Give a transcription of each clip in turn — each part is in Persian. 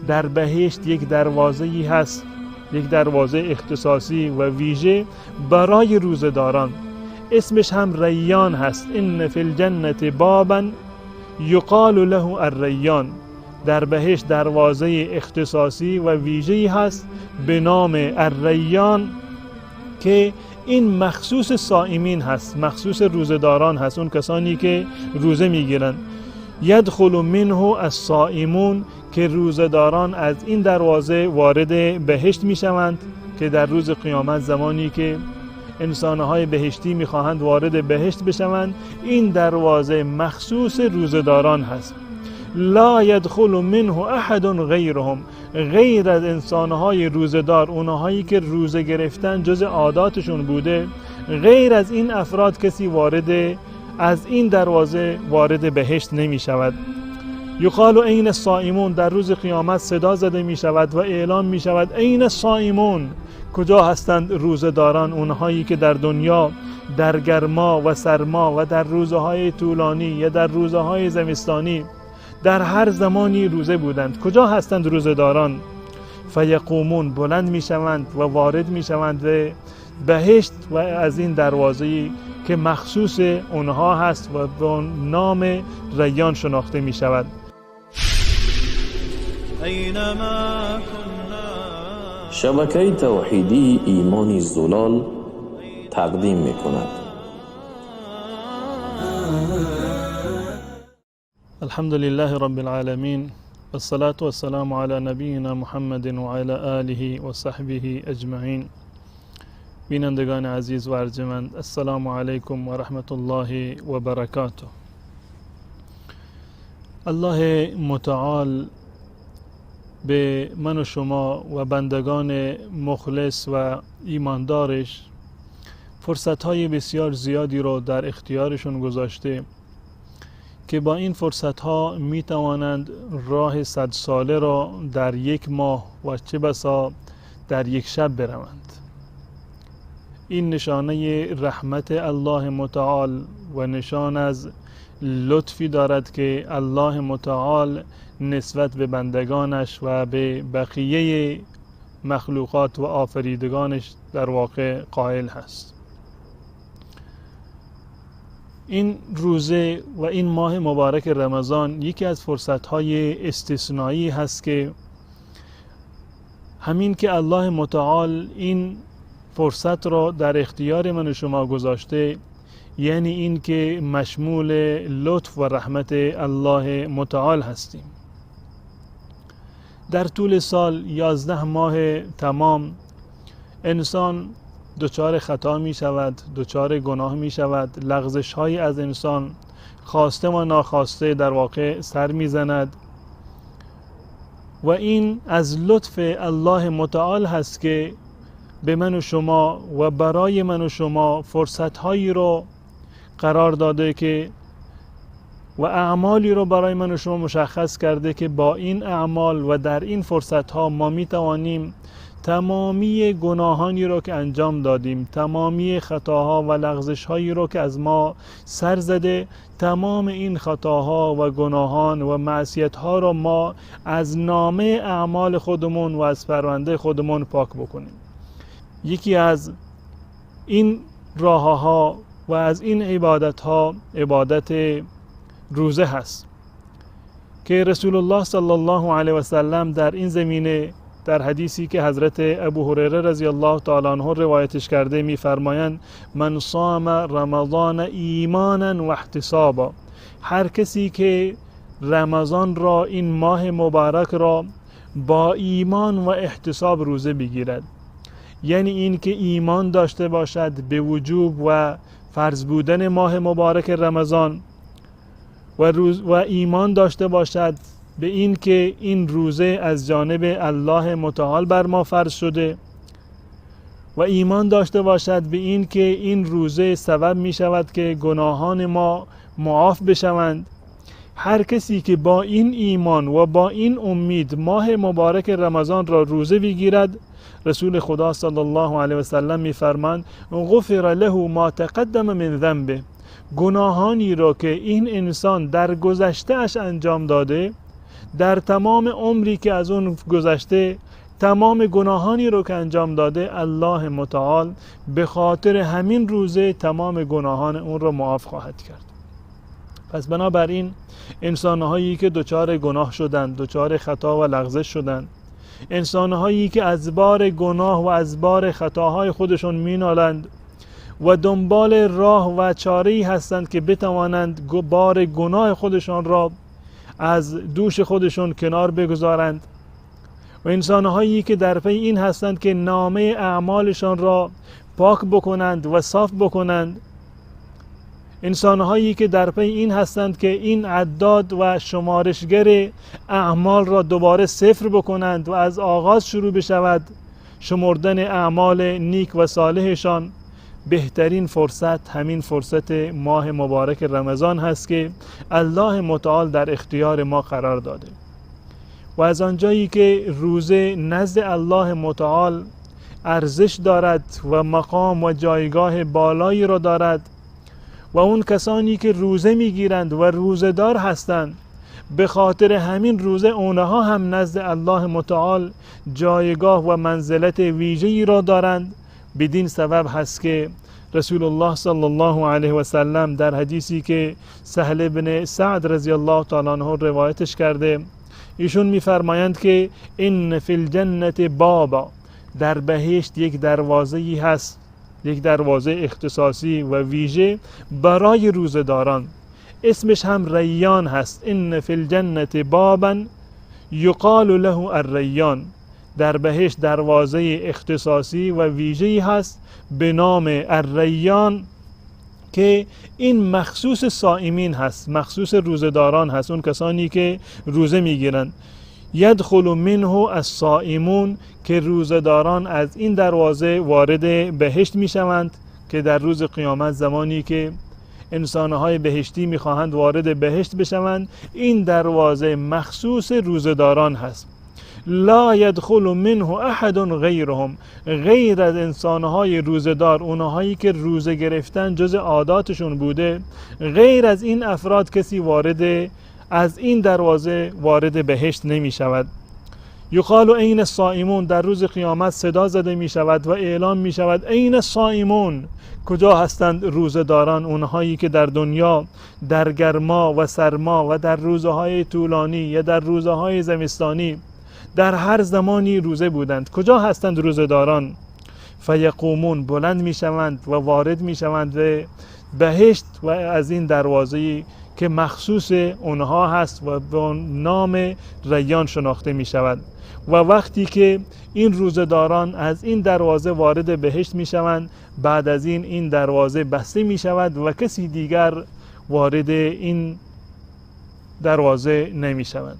در بهشت یک دروازه‌ای هست، یک دروازه اختصاصی و ویژه برای روزه‌داران، اسمش هم ریان هست. ان فی الجنة بابا یقال له الریان، در بهشت دروازه اختصاصی و ویژه‌ای هست به نام الریان که این مخصوص صائمین هست، مخصوص روزه‌داران هست، اون کسانی که روزه میگیرن. یدخل منه الصائمون، که روزه‌داران از این دروازه وارد بهشت میشوند، که در روز قیامت زمانی که انسان‌های بهشتی میخواهند وارد بهشت بشوند، این دروازه مخصوص روزه‌داران هست. لا يدخل منه احد غیرهم، غیر از انسان‌های روزه‌دار، اونهایی که روزه گرفتن جز عاداتشون بوده، غیر از این افراد کسی از این دروازه وارد بهشت نمی شود. یقال عین الصائمون، در روز قیامت صدا زده می شود و اعلام می شود عین الصائمون، کجا هستند روزه‌داران، اونهایی که در دنیا در گرما و سرما و در روزهای طولانی یا در روزهای زمستانی در هر زمانی روزه بودند، کجا هستند روزه‌داران؟ فیقومون، بلند می شوند و وارد می شوند به بهشت و از این دروازه‌ای که مخصوص اونها هست و به نام ریان شناخته می شود. شبکه توحیدی ایمان زلال تقدیم می کند. الحمد لله رب العالمین، والصلاة والسلام علی نبینا محمد و علی آله و صحبه اجمعین. بینندگان عزیز و ارجمند، السلام علیکم و رحمت الله و برکاته. الله متعال به من و شما و بندگان مخلص و ایماندارش فرصت‌های بسیار زیادی رو در اختیارشون گذاشته که با این فرصت‌ها می توانند راه 100 ساله را در یک ماه و چه بسا در یک شب بروند. این نشانه رحمت الله متعال و نشان از لطفی دارد که الله متعال نسبت به بندگانش و به بقیه مخلوقات و آفریدگانش در واقع قائل هست. این روزه و این ماه مبارک رمضان یکی از فرصت‌های استثنایی هست که همین که الله متعال این فرصت را در اختیار من و شما گذاشته، یعنی این که مشمول لطف و رحمت الله متعال هستیم. در طول سال 11 ماه تمام انسان دچار خطا می شود، دچار گناه می شود، لغزش های از انسان خواسته و ناخواسته در واقع سر می زند و این از لطف الله متعال هست که به من و شما و برای من و شما فرصت هایی رو قرار داده که و اعمالی رو برای من و شما مشخص کرده که با این اعمال و در این فرصت ها ما می توانیم تمامی گناهانی رو که انجام دادیم، تمامی خطاها و لغزش هایی رو که از ما سر زده، تمام این خطاها و گناهان و معصیت ها رو ما از نامه اعمال خودمون و از پرونده خودمون پاک بکنیم. یکی از این راه ها و از این عبادت ها عبادت روزه هست که رسول الله صلی الله علیه و سلم در این زمینه در حدیثی که حضرت ابو هریره رضی الله تعالی عنه روایتش کرده می‌فرمایند من صام رمضان ایمانا و احتسابا، هر کسی که رمضان را این ماه مبارک را با ایمان و احتساب روزه بگیرد، یعنی این که ایمان داشته باشد به وجوب و فرض بودن ماه مبارک رمضان و ایمان داشته باشد به این که این روزه از جانب الله متعال بر ما فرض شده و ایمان داشته باشد به این که این روزه سبب می شود که گناهان ما معاف بشوند. هر کسی که با این ایمان و با این امید ماه مبارک رمضان را روزه بگیرد، رسول خدا صلی الله علیه و سلم می فرماند غفر له ما تقدم من ذنبه، گناهانی را که این انسان در گذشته اش انجام داده در تمام عمری که از اون گذشته، تمام گناهانی رو که انجام داده، الله متعال به خاطر همین روزه تمام گناهان اون رو معاف خواهد کرد. پس بنابراین انسانهایی که دچار گناه شدند، دچار خطا و لغزش شدند، انسانهایی که از بار گناه و از بار خطاهای خودشون مینالند و دنبال راه و چاره‌ای هستند که بتوانند بار گناه خودشان را از دوش خودشون کنار بگذارند، و انسانهایی که در پی این هستند که نامه اعمالشان را پاک بکنند و صاف بکنند، انسانهایی که در پی این هستند که این عداد و شمارشگر اعمال را دوباره صفر بکنند و از آغاز شروع بشود شمردن اعمال نیک و صالحشان. بهترین فرصت همین فرصت ماه مبارک رمضان هست که الله متعال در اختیار ما قرار داده، و از آنجایی که روزه نزد الله متعال ارزش دارد و مقام و جایگاه بالایی را دارد، و اون کسانی که روزه میگیرند و روزه‌دار هستند به خاطر همین روزه اونها هم نزد الله متعال جایگاه و منزلت ویژه‌ای را دارند. بدین سبب هست که رسول الله صلی الله علیه و سلم در حدیثی که سهل بن سعد رضی الله تعالی عنه روایتش کرده، ایشون میفرمایند که ان فی الجنة بابا، در بهشت یک دروازه‌ای هست، یک دروازه اختصاصی و ویژه برای روزه‌داران، اسمش هم ریان هست. ان فی الجنة بابا یقال له الریان، در بهشت دروازه اختصاصی و ویژه‌ای هست به نام الریان که این مخصوص صائمین هست، مخصوص روزه‌داران هست، اون کسانی که روزه میگیرند. یدخل منه الصائمون، که روزه‌داران از این دروازه وارد بهشت میشوند، که در روز قیامت زمانی که انسانهای بهشتی میخواهند وارد بهشت بشوند، این دروازه مخصوص روزه‌داران هست. لا يدخل منه احد غیرهم، غیر از انسانهای روزه‌دار، اونهایی که روزه گرفتن جز عاداتشون بوده، غیر از این افراد کسی وارد از این دروازه وارد بهشت نمی شود. یقال عین الصائمون، در روز قیامت صدا زده می شود و اعلام می شود عین الصائمون، کجا هستند روزه‌داران؟ اونهایی که در دنیا در گرما و سرما و در روزهای طولانی یا در روزهای زمستانی در هر زمانی روزه بودند، کجا هستند روزه‌داران؟ فیقومون، بلند می شوند و وارد می شوند به بهشت و از این دروازه‌ای که مخصوص اونها هست و به نام ریان شناخته می شود. و وقتی که این روزه‌داران از این دروازه وارد بهشت می شوند، بعد از این دروازه بسته می شود و کسی دیگر وارد این دروازه نمی شود.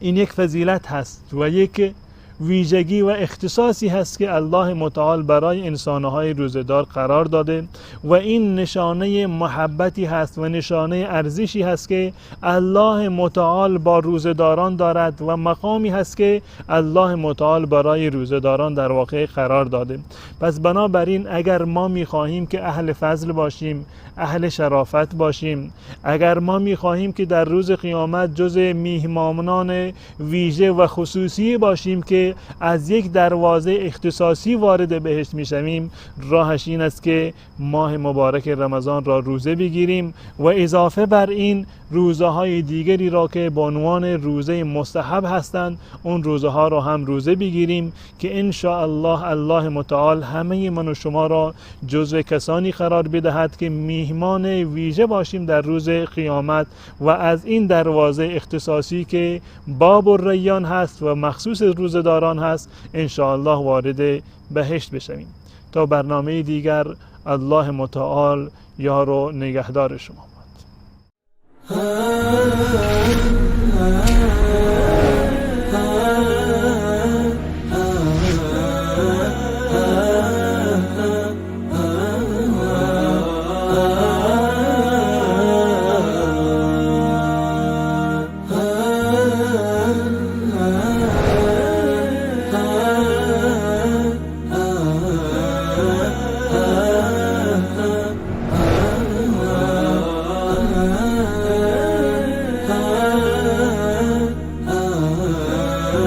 این یک فضیلت هست و یک ویژگی و اختصاصی هست که الله متعال برای انسانهای روزه‌دار قرار داده، و این نشانه محبتی هست و نشانه ارزشی هست که الله متعال با روزه‌داران دارد و مقامی هست که الله متعال برای روزه‌داران در واقع قرار داده. پس بنابراین اگر ما می‌خواهیم که اهل فضل باشیم، اهل شرافت باشیم، اگر ما می‌خواهیم که در روز قیامت جز میهمانان ویژه و خصوصی باشیم که از یک دروازه اختصاصی وارد بهشت میشویم، راهش این است که ماه مبارک رمضان را روزه بگیریم و اضافه بر این روزه های دیگری را که به عنوان روزه مستحب هستند، اون روزه ها را هم روزه بگیریم که ان شاء الله متعال همه من و شما را جزو کسانی قرار بدهد که میهمان ویژه باشیم در روز قیامت و از این دروازه اختصاصی که باب الریان هست و مخصوص روزه‌داران هست ان شاء الله وارد بهشت بشویم. تا برنامه دیگر، الله متعال یار و نگهدار شما باد.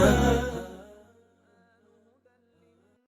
الهنا